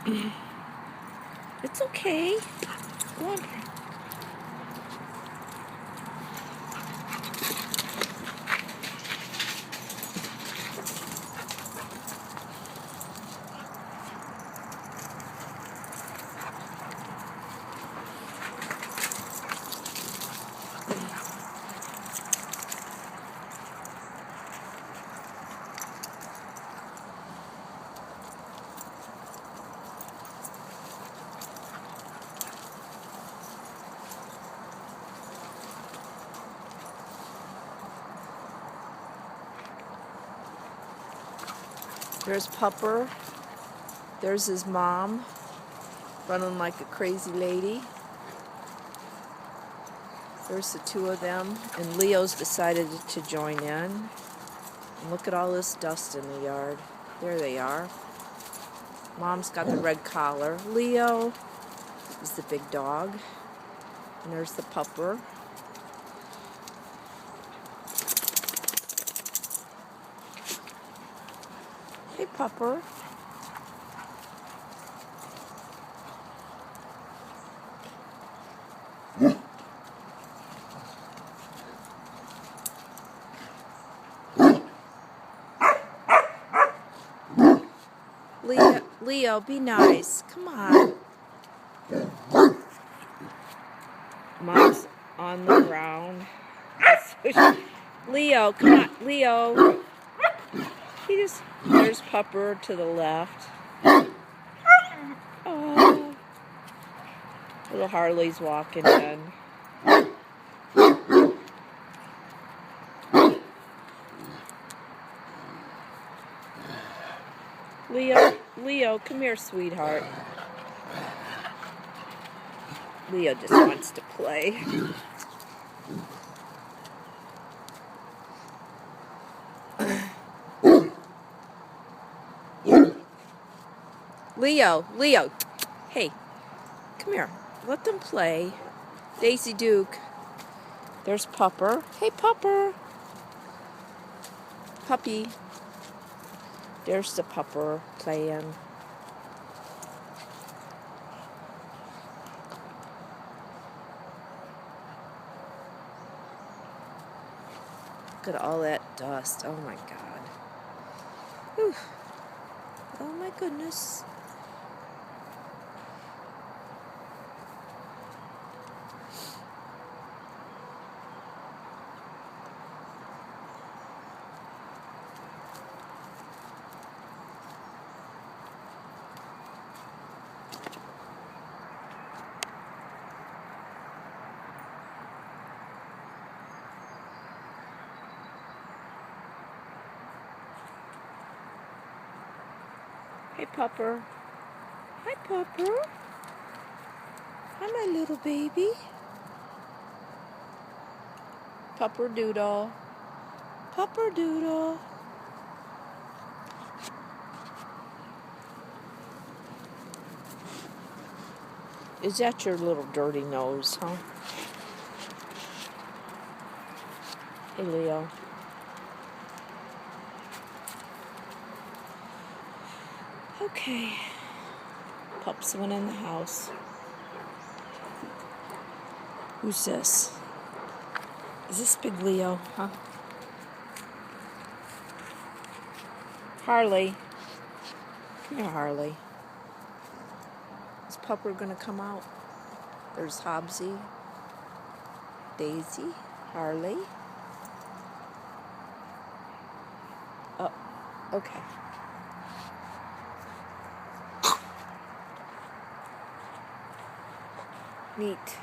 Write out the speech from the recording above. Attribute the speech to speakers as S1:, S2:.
S1: It's okay. Go on. There's Pupper. There's his mom, running like a crazy lady. There's the two of them, and Leo's decided to join in. And look at all this dust in the yard. There they are. Mom's got the red collar. Leo is the big dog. And there's the Pupper. Hey, Pupper. Leo, be nice. Come on. Mom's on the ground. Leo, come on. Leo. There's Pupper to the left. Oh. Little Harley's walking in. Leo, come here, sweetheart. Leo just wants to play. Leo, hey, come here. Let them play. Daisy Duke. There's Pupper. Hey, Pupper. Puppy. There's the Pupper playing. Look at all that dust. Oh my God. Whew. Oh my goodness. Hey, Pupper. Hi, Pupper. Hi, my little baby. Pupper Doodle. Pupper Doodle. Is that your little dirty nose, huh? Hey, Leo. Okay. Pups went in the house. Who's this? Is this Big Leo, huh? Harley. Come here, Harley. Is Pupper gonna come out? There's Hobbsy. Daisy. Harley. Oh, okay. Neat.